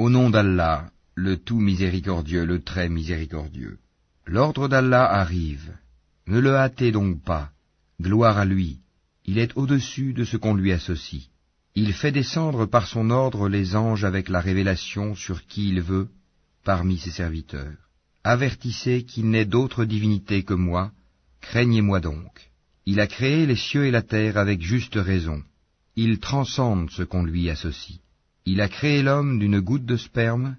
Au nom d'Allah, le tout miséricordieux, le très miséricordieux. L'ordre d'Allah arrive. Ne le hâtez donc pas. Gloire à lui. Il est au-dessus de ce qu'on lui associe. Il fait descendre par son ordre les anges avec la révélation sur qui il veut, parmi ses serviteurs. Avertissez qu'il n'est d'autre divinité que moi, craignez-moi donc. Il a créé les cieux et la terre avec juste raison. Il transcende ce qu'on lui associe. Il a créé l'homme d'une goutte de sperme,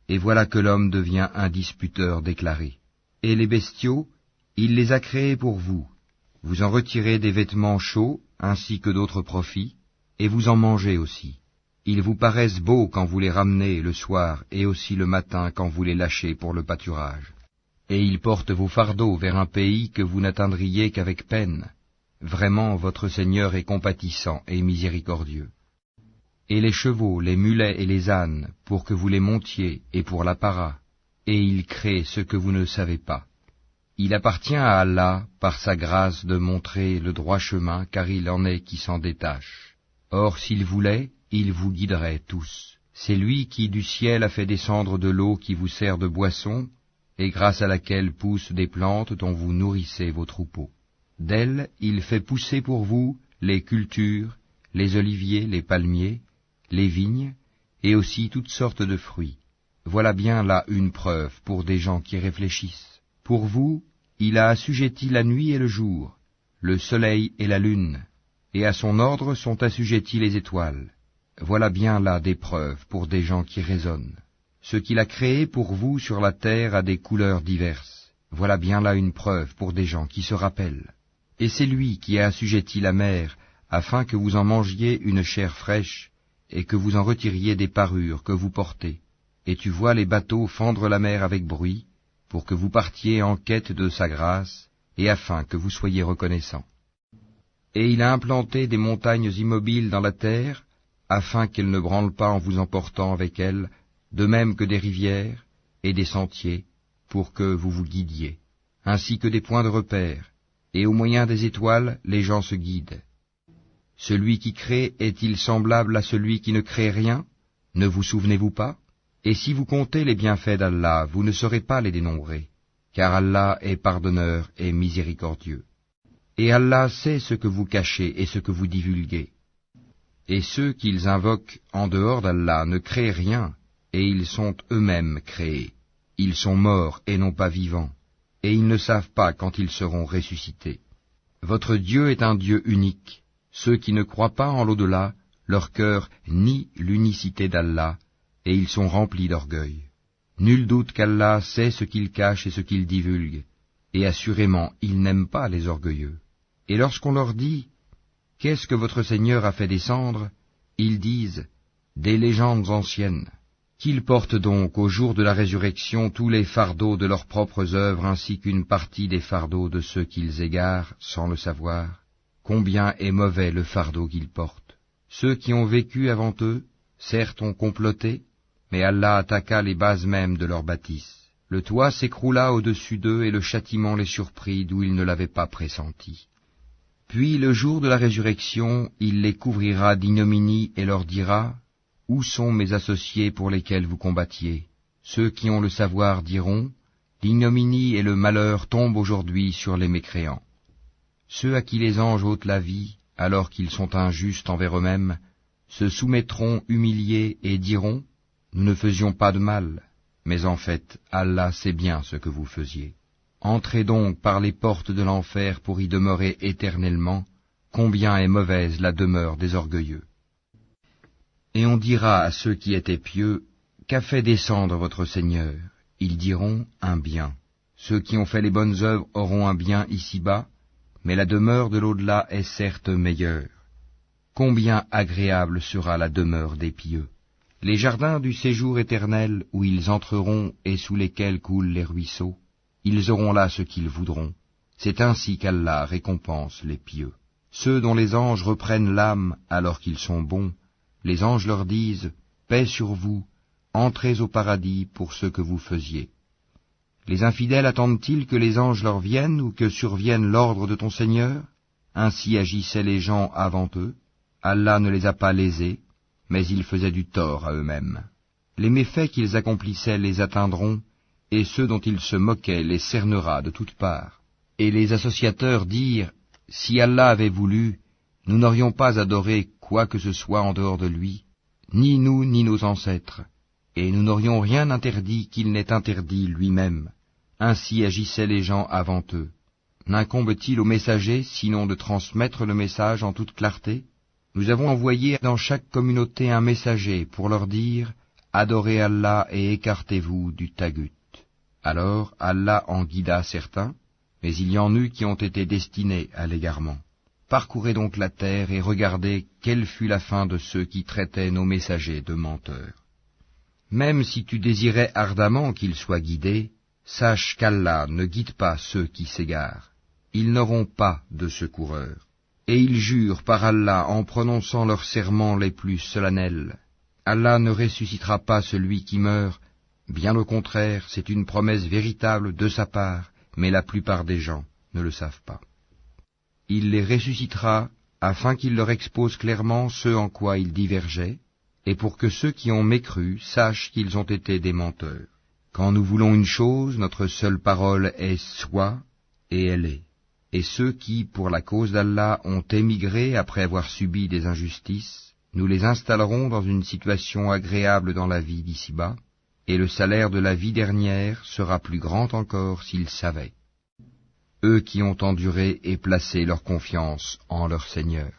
et voilà que l'homme devient un disputeur déclaré. Et les bestiaux, il les a créés pour vous. Vous en retirez des vêtements chauds, ainsi que d'autres profits, et vous en mangez aussi. Ils vous paraissent beaux quand vous les ramenez le soir et aussi le matin quand vous les lâchez pour le pâturage. Et ils portent vos fardeaux vers un pays que vous n'atteindriez qu'avec peine. Vraiment, votre Seigneur est compatissant et miséricordieux. Et les chevaux, les mulets et les ânes, pour que vous les montiez, et pour l'apparat, et il crée ce que vous ne savez pas. Il appartient à Allah, par sa grâce, de montrer le droit chemin, car il en est qui s'en détache. Or, s'il voulait, il vous guiderait tous. C'est lui qui du ciel a fait descendre de l'eau qui vous sert de boisson, et grâce à laquelle poussent des plantes dont vous nourrissez vos troupeaux. D'elle, il fait pousser pour vous les cultures, les oliviers, les palmiers, les vignes, et aussi toutes sortes de fruits. Voilà bien là une preuve pour des gens qui réfléchissent. Pour vous, il a assujetti la nuit et le jour, le soleil et la lune, et à son ordre sont assujettis les étoiles. Voilà bien là des preuves pour des gens qui raisonnent. Ce qu'il a créé pour vous sur la terre a des couleurs diverses. Voilà bien là une preuve pour des gens qui se rappellent. Et c'est lui qui a assujetti la mer, afin que vous en mangiez une chair fraîche, et que vous en retiriez des parures que vous portez. Et tu vois les bateaux fendre la mer avec bruit, pour que vous partiez en quête de sa grâce, et afin que vous soyez reconnaissants. Et il a implanté des montagnes immobiles dans la terre, afin qu'elles ne branlent pas en vous emportant avec elles, de même que des rivières et des sentiers, pour que vous vous guidiez, ainsi que des points de repère, et au moyen des étoiles les gens se guident. Celui qui crée est-il semblable à celui qui ne crée rien? Ne vous souvenez-vous pas? Et si vous comptez les bienfaits d'Allah, vous ne saurez pas les dénombrer, car Allah est pardonneur et miséricordieux. Et Allah sait ce que vous cachez et ce que vous divulguez. Et ceux qu'ils invoquent en dehors d'Allah ne créent rien, et ils sont eux-mêmes créés. Ils sont morts et non pas vivants, et ils ne savent pas quand ils seront ressuscités. Votre Dieu est un Dieu unique. Ceux qui ne croient pas en l'au-delà, leur cœur nie l'unicité d'Allah, et ils sont remplis d'orgueil. Nul doute qu'Allah sait ce qu'il cache et ce qu'il divulgue, et assurément il n'aime pas les orgueilleux. Et lorsqu'on leur dit « Qu'est-ce que votre Seigneur a fait descendre ?» ils disent « Des légendes anciennes. » Qu'ils portent donc au jour de la résurrection tous les fardeaux de leurs propres œuvres ainsi qu'une partie des fardeaux de ceux qu'ils égarent sans le savoir. Combien est mauvais le fardeau qu'ils portent. Ceux qui ont vécu avant eux, certes ont comploté, mais Allah attaqua les bases mêmes de leur bâtisse. Le toit s'écroula au-dessus d'eux et le châtiment les surprit d'où ils ne l'avaient pas pressenti. Puis le jour de la résurrection, il les couvrira d'ignominie et leur dira « Où sont mes associés pour lesquels vous combattiez ?» Ceux qui ont le savoir diront « L'ignominie et le malheur tombent aujourd'hui sur les mécréants. » Ceux à qui les anges ôtent la vie, alors qu'ils sont injustes envers eux-mêmes, se soumettront humiliés et diront « Nous ne faisions pas de mal, mais en fait, Allah sait bien ce que vous faisiez. Entrez donc par les portes de l'enfer pour y demeurer éternellement, combien est mauvaise la demeure des orgueilleux. » Et on dira à ceux qui étaient pieux « Qu'a fait descendre votre Seigneur ?» Ils diront « Un bien. » Ceux qui ont fait les bonnes œuvres auront un bien ici-bas, mais la demeure de l'au-delà est certes meilleure. Combien agréable sera la demeure des pieux. Les jardins du séjour éternel où ils entreront et sous lesquels coulent les ruisseaux, ils auront là ce qu'ils voudront. C'est ainsi qu'Allah récompense les pieux. Ceux dont les anges reprennent l'âme alors qu'ils sont bons, les anges leur disent « Paix sur vous, entrez au paradis pour ce que vous faisiez. » Les infidèles attendent-ils que les anges leur viennent ou que survienne l'ordre de ton Seigneur? Ainsi agissaient les gens avant eux. Allah ne les a pas lésés, mais ils faisaient du tort à eux-mêmes. Les méfaits qu'ils accomplissaient les atteindront, et ceux dont ils se moquaient les cernera de toutes parts. Et les associateurs dirent, si Allah avait voulu, nous n'aurions pas adoré quoi que ce soit en dehors de lui, ni nous ni nos ancêtres, et nous n'aurions rien interdit qu'il n'ait interdit lui-même. Ainsi agissaient les gens avant eux. N'incombe-t-il au messager sinon de transmettre le message en toute clarté? Nous avons envoyé dans chaque communauté un messager pour leur dire « Adorez Allah et écartez-vous du tagut ». Alors Allah en guida certains, mais il y en eut qui ont été destinés à l'égarement. Parcourez donc la terre et regardez quelle fut la fin de ceux qui traitaient nos messagers de menteurs. Même si tu désirais ardemment qu'ils soient guidés, sache qu'Allah ne guide pas ceux qui s'égarent. Ils n'auront pas de secoureur. Et ils jurent par Allah en prononçant leurs serments les plus solennels. Allah ne ressuscitera pas celui qui meurt, bien au contraire, c'est une promesse véritable de sa part, mais la plupart des gens ne le savent pas. Il les ressuscitera afin qu'il leur expose clairement ce en quoi ils divergeaient, et pour que ceux qui ont mécru sachent qu'ils ont été des menteurs. Quand nous voulons une chose, notre seule parole est « soit » et elle est. Et ceux qui, pour la cause d'Allah, ont émigré après avoir subi des injustices, nous les installerons dans une situation agréable dans la vie d'ici-bas, et le salaire de la vie dernière sera plus grand encore s'ils savaient. Eux qui ont enduré et placé leur confiance en leur Seigneur.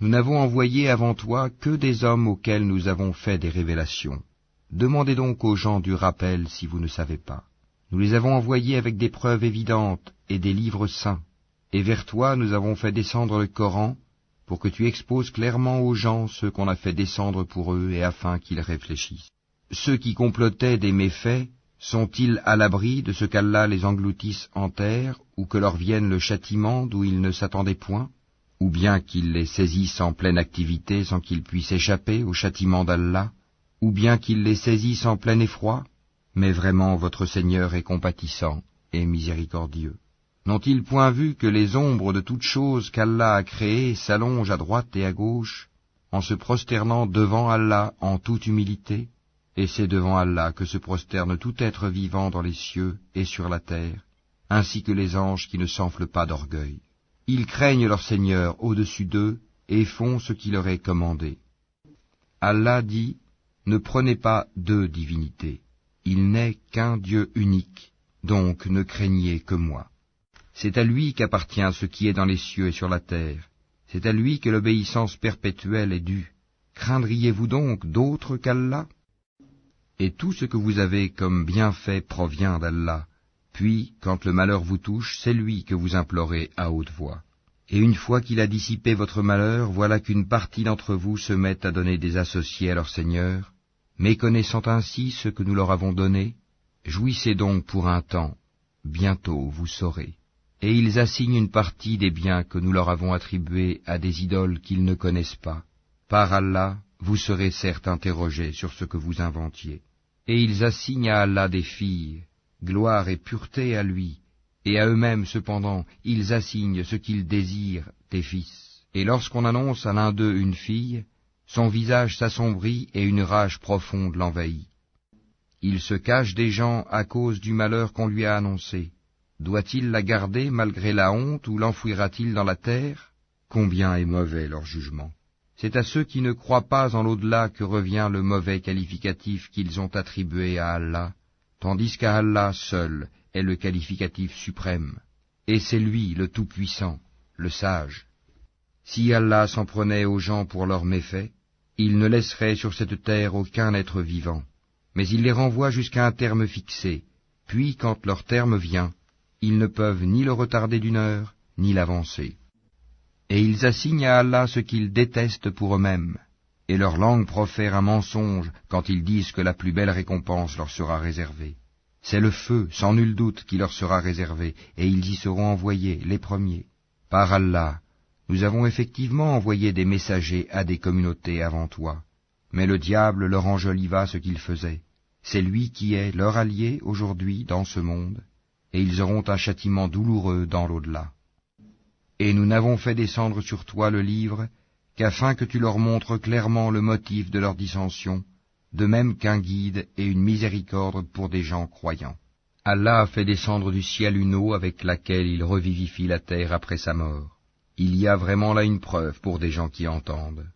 Nous n'avons envoyé avant toi que des hommes auxquels nous avons fait des révélations. Demandez donc aux gens du rappel si vous ne savez pas. Nous les avons envoyés avec des preuves évidentes et des livres saints. Et vers toi nous avons fait descendre le Coran, pour que tu exposes clairement aux gens ce qu'on a fait descendre pour eux et afin qu'ils réfléchissent. Ceux qui complotaient des méfaits, sont-ils à l'abri de ce qu'Allah les engloutisse en terre, ou que leur vienne le châtiment d'où ils ne s'attendaient point, ou bien qu'il les saisisse en pleine activité sans qu'ils puissent échapper au châtiment d'Allah, ou bien qu'il les saisisse en plein effroi? Mais vraiment votre Seigneur est compatissant et miséricordieux. N'ont-ils point vu que les ombres de toutes choses qu'Allah a créées s'allongent à droite et à gauche, en se prosternant devant Allah en toute humilité? Et c'est devant Allah que se prosterne tout être vivant dans les cieux et sur la terre, ainsi que les anges qui ne s'enflent pas d'orgueil. Ils craignent leur Seigneur au-dessus d'eux et font ce qui leur est commandé. Allah dit, ne prenez pas deux divinités. Il n'est qu'un Dieu unique, donc ne craignez que moi. C'est à lui qu'appartient ce qui est dans les cieux et sur la terre. C'est à lui que l'obéissance perpétuelle est due. Craindriez-vous donc d'autre qu'Allah? Et tout ce que vous avez comme bienfait provient d'Allah. Puis, quand le malheur vous touche, c'est lui que vous implorez à haute voix. Et une fois qu'il a dissipé votre malheur, voilà qu'une partie d'entre vous se met à donner des associés à leur Seigneur, méconnaissant ainsi ce que nous leur avons donné. Jouissez donc pour un temps, bientôt vous saurez. Et ils assignent une partie des biens que nous leur avons attribués à des idoles qu'ils ne connaissent pas. Par Allah, vous serez certes interrogés sur ce que vous inventiez. Et ils assignent à Allah des filles, gloire et pureté à lui, et à eux-mêmes cependant, ils assignent ce qu'ils désirent des fils. Et lorsqu'on annonce à l'un d'eux une fille, son visage s'assombrit et une rage profonde l'envahit. Il se cache des gens à cause du malheur qu'on lui a annoncé. Doit-il la garder malgré la honte ou l'enfouira-t-il dans la terre? Combien est mauvais leur jugement. C'est à ceux qui ne croient pas en l'au-delà que revient le mauvais qualificatif qu'ils ont attribué à Allah, tandis qu'à Allah seul est le qualificatif suprême, et c'est lui le Tout-Puissant, le Sage. Si Allah s'en prenait aux gens pour leurs méfaits, il ne laisserait sur cette terre aucun être vivant, mais il les renvoie jusqu'à un terme fixé, puis quand leur terme vient, ils ne peuvent ni le retarder d'une heure, ni l'avancer. Et ils assignent à Allah ce qu'ils détestent pour eux-mêmes, et leur langue profère un mensonge quand ils disent que la plus belle récompense leur sera réservée. C'est le feu, sans nul doute, qui leur sera réservé, et ils y seront envoyés, les premiers. Par Allah, nous avons effectivement envoyé des messagers à des communautés avant toi, mais le diable leur enjoliva ce qu'il faisait. C'est lui qui est leur allié aujourd'hui dans ce monde, et ils auront un châtiment douloureux dans l'au-delà. Et nous n'avons fait descendre sur toi le livre qu'afin que tu leur montres clairement le motif de leur dissension, de même qu'un guide et une miséricorde pour des gens croyants. Allah a fait descendre du ciel une eau avec laquelle il revivifie la terre après sa mort. Il y a vraiment là une preuve pour des gens qui entendent.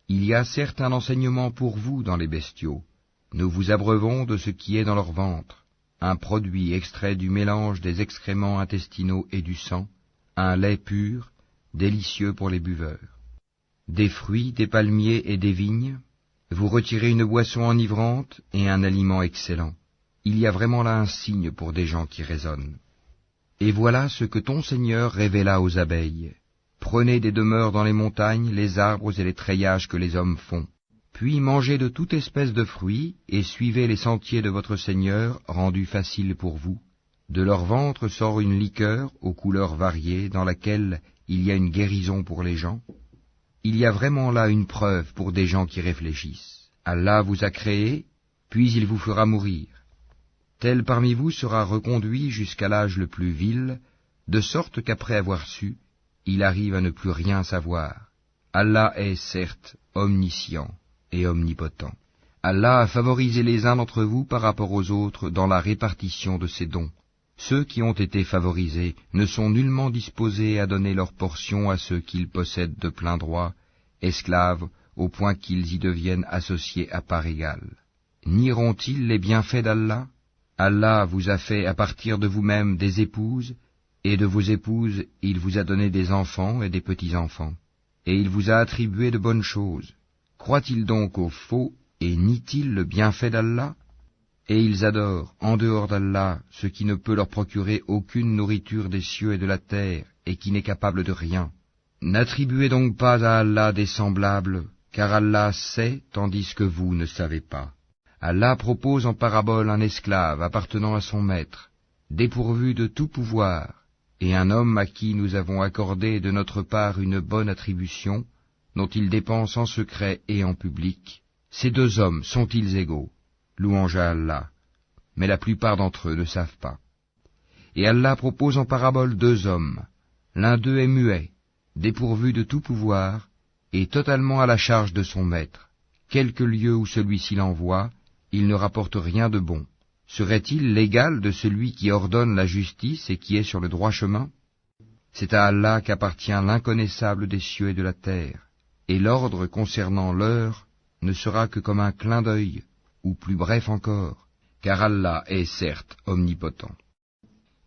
Il y a certes un enseignement pour vous dans les bestiaux. Nous vous abreuvons de ce qui est dans leur ventre, un produit extrait du mélange des excréments intestinaux et du sang, un lait pur, délicieux pour les buveurs. Des fruits, des palmiers et des vignes, vous retirez une boisson enivrante et un aliment excellent. Il y a vraiment là un signe pour des gens qui raisonnent. Et voilà ce que ton Seigneur révéla aux abeilles. Prenez des demeures dans les montagnes, les arbres et les treillages que les hommes font. Puis mangez de toute espèce de fruits, et suivez les sentiers de votre Seigneur, rendus faciles pour vous. De leur ventre sort une liqueur aux couleurs variées, dans laquelle il y a une guérison pour les gens. Il y a vraiment là une preuve pour des gens qui réfléchissent. Allah vous a créé, puis il vous fera mourir. Tel parmi vous sera reconduit jusqu'à l'âge le plus vil, de sorte qu'après avoir su, il arrive à ne plus rien savoir. Allah est certes omniscient et omnipotent. Allah a favorisé les uns d'entre vous par rapport aux autres dans la répartition de ses dons. Ceux qui ont été favorisés ne sont nullement disposés à donner leur portion à ceux qu'ils possèdent de plein droit, esclaves, au point qu'ils y deviennent associés à part égale. Nieront-ils les bienfaits d'Allah ? Allah vous a fait à partir de vous-même des épouses, et de vos épouses il vous a donné des enfants et des petits-enfants, et il vous a attribué de bonnes choses. Croient-ils donc au faux et nient-ils le bienfait d'Allah ? Et ils adorent, en dehors d'Allah, ce qui ne peut leur procurer aucune nourriture des cieux et de la terre, et qui n'est capable de rien. N'attribuez donc pas à Allah des semblables, car Allah sait, tandis que vous ne savez pas. Allah propose en parabole un esclave appartenant à son maître, dépourvu de tout pouvoir, et un homme à qui nous avons accordé de notre part une bonne attribution, dont il dépense en secret et en public. Ces deux hommes sont-ils égaux ? Louange à Allah. Mais la plupart d'entre eux ne savent pas. Et Allah propose en parabole deux hommes. L'un d'eux est muet, dépourvu de tout pouvoir, et totalement à la charge de son maître. Quelque lieu où celui-ci l'envoie, il ne rapporte rien de bon. Serait-il l'égal de celui qui ordonne la justice et qui est sur le droit chemin ? C'est à Allah qu'appartient l'inconnaissable des cieux et de la terre, et l'ordre concernant l'heure ne sera que comme un clin d'œil, ou plus bref encore, car Allah est certes omnipotent.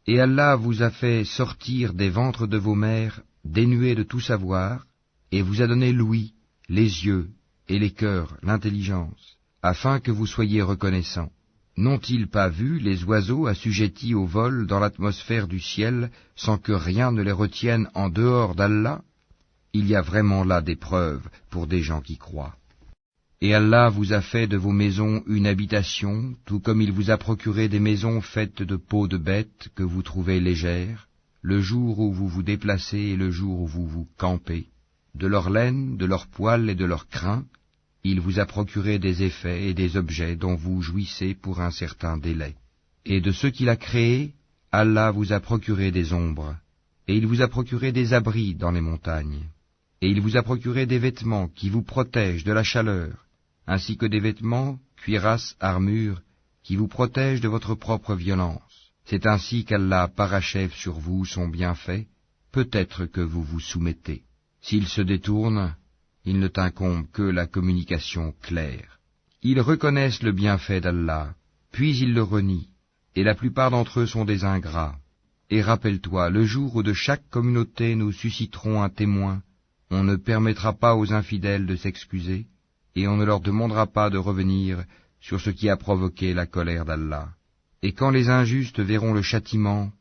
Et Allah vous a fait sortir des ventres de vos mères dénués de tout savoir, et vous a donné l'ouïe, les yeux et les cœurs, l'intelligence, afin que vous soyez reconnaissants. N'ont-ils pas vu les oiseaux assujettis au vol dans l'atmosphère du ciel, sans que rien ne les retienne en dehors d'Allah ? Il y a vraiment là des preuves pour des gens qui croient. Et Allah vous a fait de vos maisons une habitation, tout comme il vous a procuré des maisons faites de peaux de bêtes que vous trouvez légères, le jour où vous vous déplacez et le jour où vous vous campez. De leur laine, de leurs poils et de leurs crins, il vous a procuré des effets et des objets dont vous jouissez pour un certain délai. Et de ce qu'il a créé, Allah vous a procuré des ombres, et il vous a procuré des abris dans les montagnes, et il vous a procuré des vêtements qui vous protègent de la chaleur, ainsi que des vêtements, cuirasses, armures, qui vous protègent de votre propre violence. C'est ainsi qu'Allah parachève sur vous son bienfait, peut-être que vous vous soumettez. S'il se détourne, il ne t'incombe que la communication claire. Ils reconnaissent le bienfait d'Allah, puis ils le renient, et la plupart d'entre eux sont des ingrats. Et rappelle-toi, le jour où de chaque communauté nous susciterons un témoin, on ne permettra pas aux infidèles de s'excuser, et on ne leur demandera pas de revenir sur ce qui a provoqué la colère d'Allah. Et quand les injustes verront le châtiment,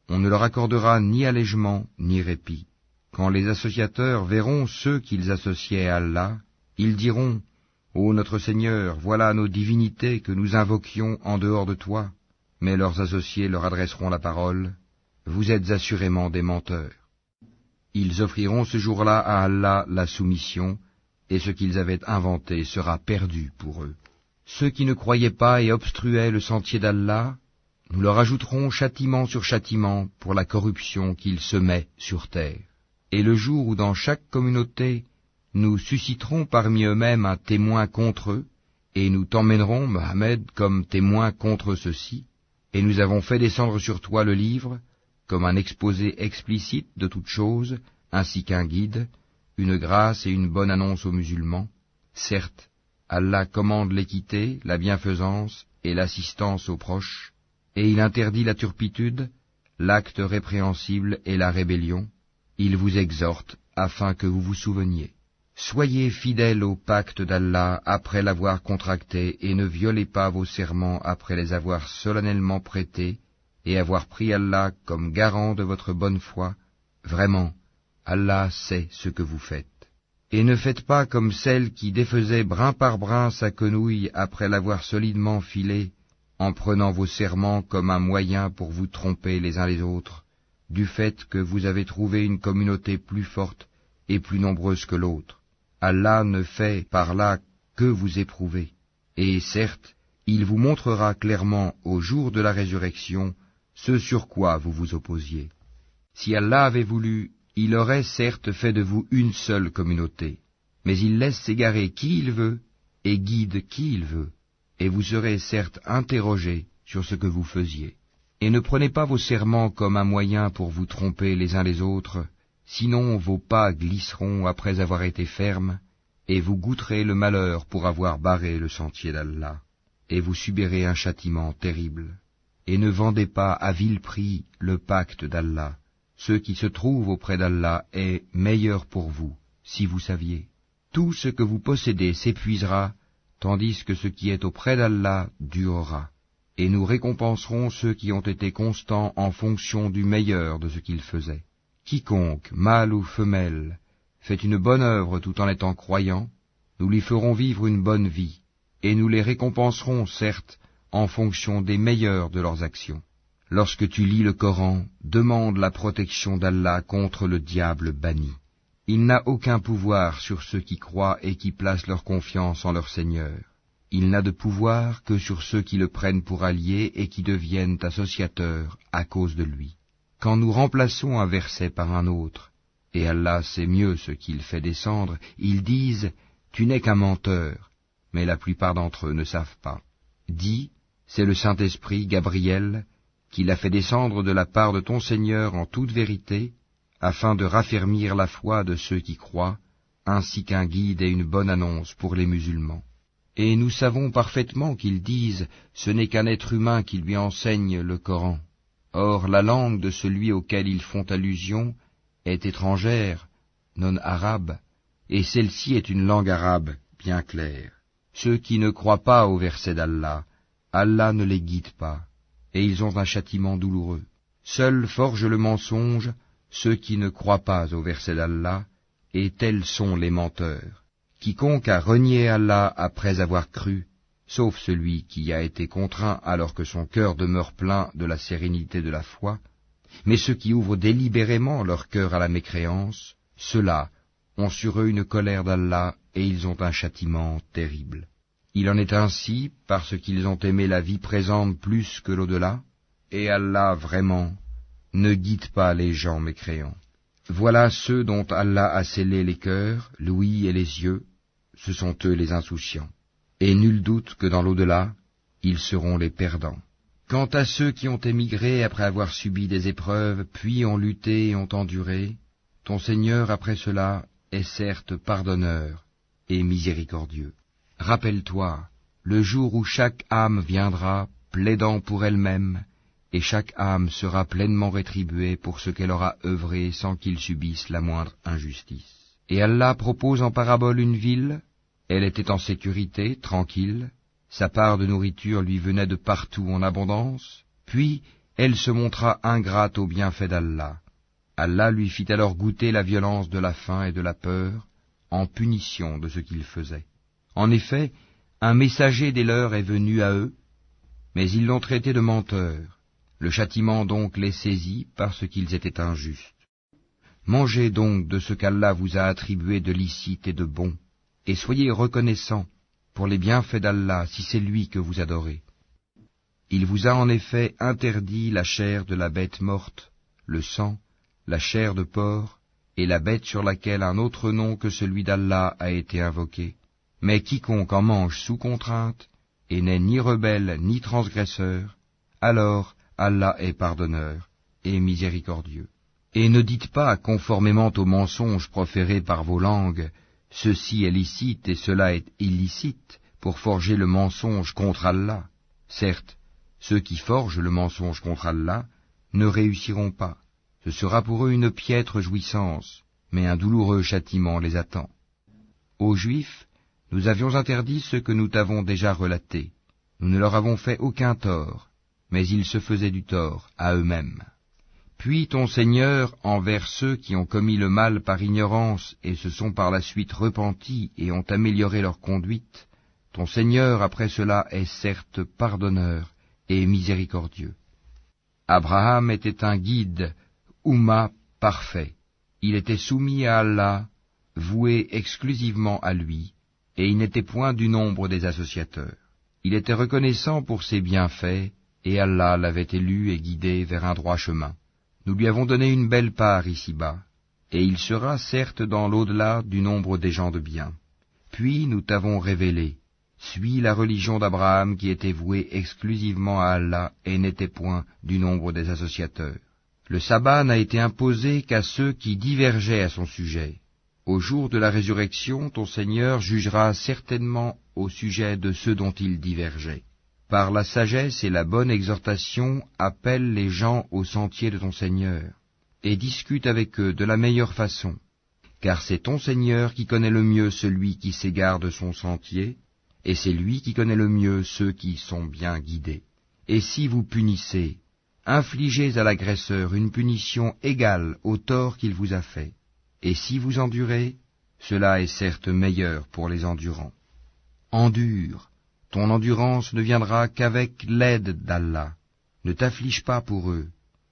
on ne leur accordera ni allègement ni répit. Quand les associateurs verront ceux qu'ils associaient à Allah, ils diront « Ô notre Seigneur, voilà nos divinités que nous invoquions en dehors de toi. » Mais leurs associés leur adresseront la parole « Vous êtes assurément des menteurs. » Ils offriront ce jour-là à Allah la soumission, et ce qu'ils avaient inventé sera perdu pour eux. Ceux qui ne croyaient pas et obstruaient le sentier d'Allah, nous leur ajouterons châtiment sur châtiment pour la corruption qu'ils semaient sur terre. Et le jour où dans chaque communauté nous susciterons parmi eux-mêmes un témoin contre eux, Et nous t'emmènerons, Mohammed, comme témoin contre ceci, et nous avons fait descendre sur toi le livre, comme un exposé explicite de toutes choses, ainsi qu'un guide, une grâce et une bonne annonce aux musulmans. Certes, Allah commande l'équité, la bienfaisance et l'assistance aux proches, et il interdit la turpitude, l'acte répréhensible et la rébellion. Il vous exhorte afin que vous vous souveniez. Soyez fidèles au pacte d'Allah après l'avoir contracté et ne violez pas vos serments après les avoir solennellement prêtés et avoir pris Allah comme garant de votre bonne foi. Vraiment, Allah sait ce que vous faites. Et ne faites pas comme celle qui défaisait brin par brin sa quenouille après l'avoir solidement filée, en prenant vos serments comme un moyen pour vous tromper les uns les autres, du fait que vous avez trouvé une communauté plus forte et plus nombreuse que l'autre. Allah ne fait par là que vous éprouver, et certes, il vous montrera clairement au jour de la résurrection ce sur quoi vous vous opposiez. Si Allah avait voulu, il aurait certes fait de vous une seule communauté, mais il laisse s'égarer qui il veut et guide qui il veut, et vous serez certes interrogés sur ce que vous faisiez. Et ne prenez pas vos serments comme un moyen pour vous tromper les uns les autres, sinon vos pas glisseront après avoir été fermes, et vous goûterez le malheur pour avoir barré le sentier d'Allah, et vous subirez un châtiment terrible. Et ne vendez pas à vil prix le pacte d'Allah. Ce qui se trouve auprès d'Allah est meilleur pour vous, si vous saviez. Tout ce que vous possédez s'épuisera, tandis que ce qui est auprès d'Allah durera. Et nous récompenserons ceux qui ont été constants en fonction du meilleur de ce qu'ils faisaient. Quiconque, mâle ou femelle, fait une bonne œuvre tout en étant croyant, nous lui ferons vivre une bonne vie, et nous les récompenserons, certes, en fonction des meilleurs de leurs actions. Lorsque tu lis le Coran, demande la protection d'Allah contre le diable banni. Il n'a aucun pouvoir sur ceux qui croient et qui placent leur confiance en leur Seigneur. Il n'a de pouvoir que sur ceux qui le prennent pour allié et qui deviennent associateurs à cause de lui. Quand nous remplaçons un verset par un autre, et Allah sait mieux ce qu'il fait descendre, ils disent « Tu n'es qu'un menteur », mais la plupart d'entre eux ne savent pas. Dis, c'est le Saint-Esprit, Gabriel, qui l'a fait descendre de la part de ton Seigneur en toute vérité, afin de raffermir la foi de ceux qui croient, ainsi qu'un guide et une bonne annonce pour les musulmans. Et nous savons parfaitement qu'ils disent « Ce n'est qu'un être humain qui lui enseigne le Coran ». Or, la langue de celui auquel ils font allusion est étrangère, non arabe, et celle-ci est une langue arabe bien claire. Ceux qui ne croient pas au verset d'Allah, Allah ne les guide pas, et ils ont un châtiment douloureux. Seuls forgent le mensonge ceux qui ne croient pas au verset d'Allah, et tels sont les menteurs. Quiconque a renié Allah après avoir cru, sauf celui qui a été contraint alors que son cœur demeure plein de la sérénité de la foi, mais ceux qui ouvrent délibérément leur cœur à la mécréance, ceux-là ont sur eux une colère d'Allah et ils ont un châtiment terrible. Il en est ainsi parce qu'ils ont aimé la vie présente plus que l'au-delà, et Allah vraiment ne guide pas les gens mécréants. Voilà ceux dont Allah a scellé les cœurs, l'ouïe et les yeux, ce sont eux les insouciants. Et nul doute que dans l'au-delà, ils seront les perdants. Quant à ceux qui ont émigré après avoir subi des épreuves, puis ont lutté et ont enduré, ton Seigneur après cela est certes pardonneur et miséricordieux. Rappelle-toi, le jour où chaque âme viendra, plaidant pour elle-même, et chaque âme sera pleinement rétribuée pour ce qu'elle aura œuvré sans qu'il subisse la moindre injustice. Et Allah propose en parabole une ville. Elle était en sécurité, tranquille, sa part de nourriture lui venait de partout en abondance, puis elle se montra ingrate aux bienfaits d'Allah. Allah lui fit alors goûter la violence de la faim et de la peur, en punition de ce qu'il faisait. En effet, un messager des leurs est venu à eux, mais ils l'ont traité de menteur. Le châtiment donc les saisit parce qu'ils étaient injustes. Mangez donc de ce qu'Allah vous a attribué de licite et de bon, et soyez reconnaissants pour les bienfaits d'Allah si c'est lui que vous adorez. Il vous a en effet interdit la chair de la bête morte, le sang, la chair de porc, et la bête sur laquelle un autre nom que celui d'Allah a été invoqué, Mais quiconque en mange sous contrainte, et n'est ni rebelle ni transgresseur, alors Allah est pardonneur et miséricordieux. Et ne dites pas, conformément aux mensonges proférés par vos langues, ceci est licite et cela est illicite, pour forger le mensonge contre Allah. Certes, ceux qui forgent le mensonge contre Allah ne réussiront pas. Ce sera pour eux une piètre jouissance, mais un douloureux châtiment les attend. Aux Juifs, nous avions interdit ce que nous t'avons déjà relaté. Nous ne leur avons fait aucun tort, mais ils se faisaient du tort à eux-mêmes. Puis ton Seigneur, envers ceux qui ont commis le mal par ignorance et se sont par la suite repentis et ont amélioré leur conduite, ton Seigneur après cela est certes pardonneur et miséricordieux. Abraham était un guide, Oumma parfait. Il était soumis à Allah, voué exclusivement à lui, et il n'était point du nombre des associateurs. Il était reconnaissant pour ses bienfaits, et Allah l'avait élu et guidé vers un droit chemin. Nous lui avons donné une belle part ici-bas, et il sera certes dans l'au-delà du nombre des gens de bien. Puis nous t'avons révélé, suis la religion d'Abraham qui était vouée exclusivement à Allah et n'était point du nombre des associateurs. Le sabbat n'a été imposé qu'à ceux qui divergeaient à son sujet. Au jour de la résurrection, ton Seigneur jugera certainement au sujet de ceux dont ils divergeaient. Par la sagesse et la bonne exhortation, appelle les gens au sentier de ton Seigneur, et discute avec eux de la meilleure façon, car c'est ton Seigneur qui connaît le mieux celui qui s'égare de son sentier, et c'est lui qui connaît le mieux ceux qui sont bien guidés. Et si vous punissez, infligez à l'agresseur une punition égale au tort qu'il vous a fait. Et si vous endurez, cela est certes meilleur pour les endurants. Endure, ton endurance ne viendra qu'avec l'aide d'Allah. Ne t'afflige pas pour eux,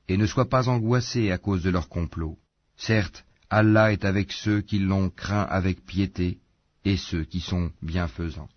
et ne sois pas angoissé à cause de leur complot. Certes, Allah est avec ceux qui l'ont craint avec piété, et ceux qui sont bienfaisants.